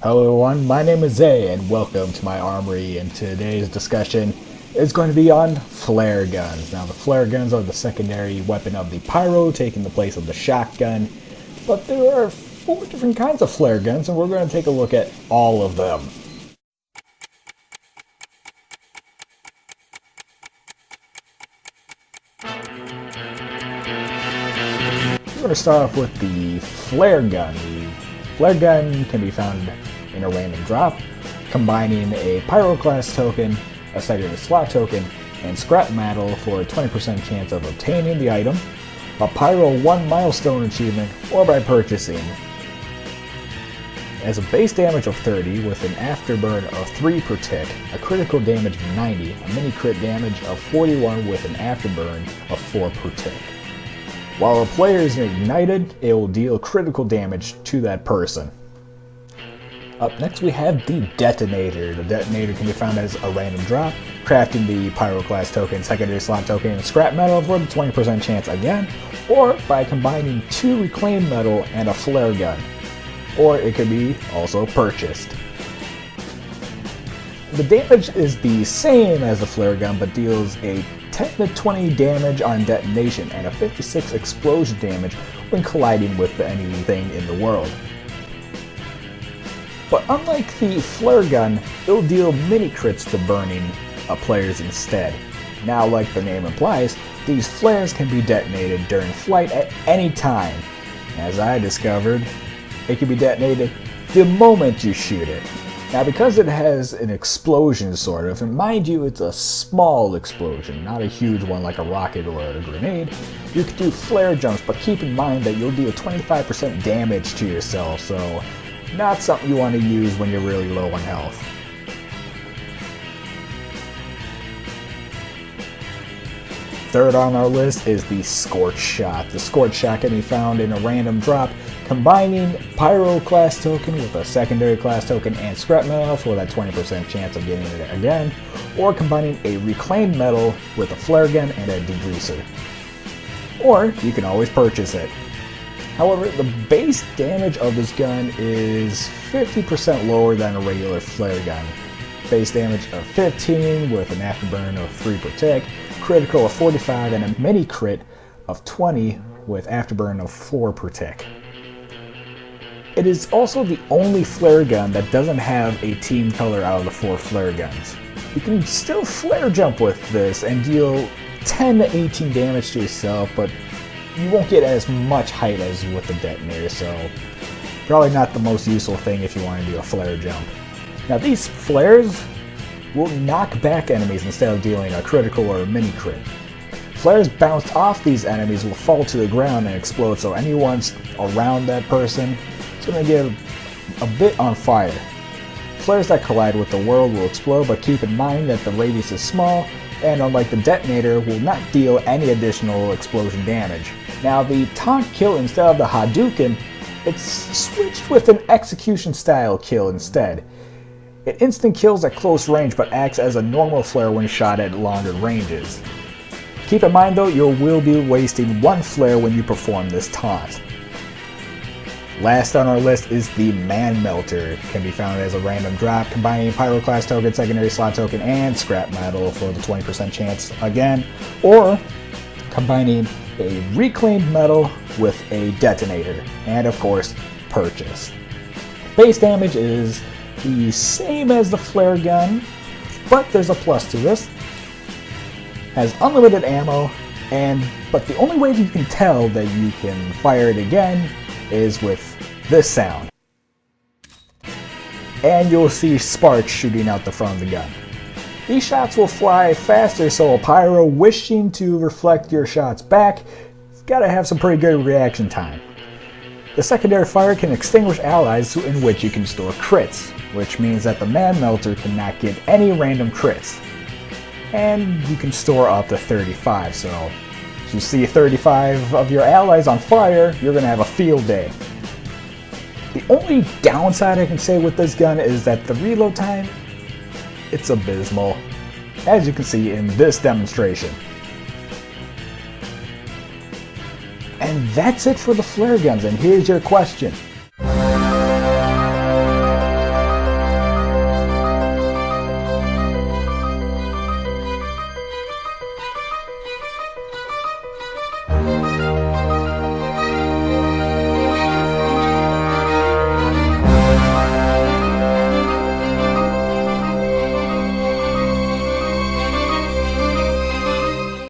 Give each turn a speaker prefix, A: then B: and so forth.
A: Hello everyone, my name is Zay and welcome to my Armory, and today's discussion is going to be on flare guns. Now the flare guns are the secondary weapon of the pyro, taking the place of the shotgun, but there are 4 different kinds of flare guns and we're going to take a look at all of them. We're going to start off with the flare gun. The flare gun can be found in a random drop, combining a pyro class token, a secondary slot token, and scrap metal for a 20% chance of obtaining the item, a pyro 1 milestone achievement, or by purchasing. As a base damage of 30 with an afterburn of 3 per tick, a critical damage of 90, a mini crit damage of 41 with an afterburn of 4 per tick. While a player is ignited, it will deal critical damage to that person. Up next we have the Detonator. The Detonator can be found as a random drop, crafting the pyro class token, secondary slot token, and scrap metal for the 20% chance again, or by combining 2 reclaimed metal and a flare gun. Or it could be also purchased. The damage is the same as the flare gun, but deals a 10 to 20 damage on detonation and a 56 explosion damage when colliding with anything in the world. But unlike the flare gun, it'll deal mini crits to burning players instead. Now, like the name implies, these flares can be detonated during flight at any time. As I discovered, it can be detonated the moment you shoot it. Now, because it has an explosion sort of, and mind you, it's a small explosion, not a huge one like a rocket or a grenade, you can do flare jumps, but keep in mind that you'll deal 25% damage to yourself, so not something you want to use when you're really low on health. Third on our list is the Scorched Shot. The Scorched Shot can be found in a random drop, combining pyro class token with a secondary class token and scrap metal for that 20% chance of getting it again, or combining a reclaimed metal with a flare gun and a degreaser. Or you can always purchase it. However, the base damage of this gun is 50% lower than a regular flare gun. Base damage of 15 with an afterburn of 3 per tick, critical of 45, and a mini crit of 20 with afterburn of 4 per tick. It is also the only flare gun that doesn't have a team color out of the 4 flare guns. You can still flare jump with this and deal 10 to 18 damage to yourself, but you won't get as much height as with the Detonator, so probably not the most useful thing if you want to do a flare jump. Now these flares will knock back enemies instead of dealing a critical or a mini crit. Flares bounced off these enemies will fall to the ground and explode, so anyone around that person is going to get a bit on fire. Flares that collide with the world will explode, but keep in mind that the radius is small, and unlike the Detonator, will not deal any additional explosion damage. Now the taunt kill instead of the Hadouken, it's switched with an execution style kill instead. It instant kills at close range but acts as a normal flare when shot at longer ranges. Keep in mind though, you will be wasting 1 flare when you perform this taunt. Last on our list is the Man Melter. It can be found as a random drop, combining pyro class token, secondary slot token, and scrap metal for the 20% chance again, or combining a reclaimed metal with a detonator, and of course, purchase. Base damage is the same as the flare gun, but there's a plus to this. Has unlimited ammo, but the only way you can tell that you can fire it again is with this sound. And you'll see sparks shooting out the front of the gun. These shots will fly faster, so a pyro wishing to reflect your shots back has got to have some pretty good reaction time. The secondary fire can extinguish allies in which you can store crits, which means that the Man Melter cannot get any random crits. And you can store up to 35, so if you see 35 of your allies on fire, you're going to have a field day. The only downside I can say with this gun is that the reload time, it's abysmal, as you can see in this demonstration. And that's it for the flare guns, and here's your question.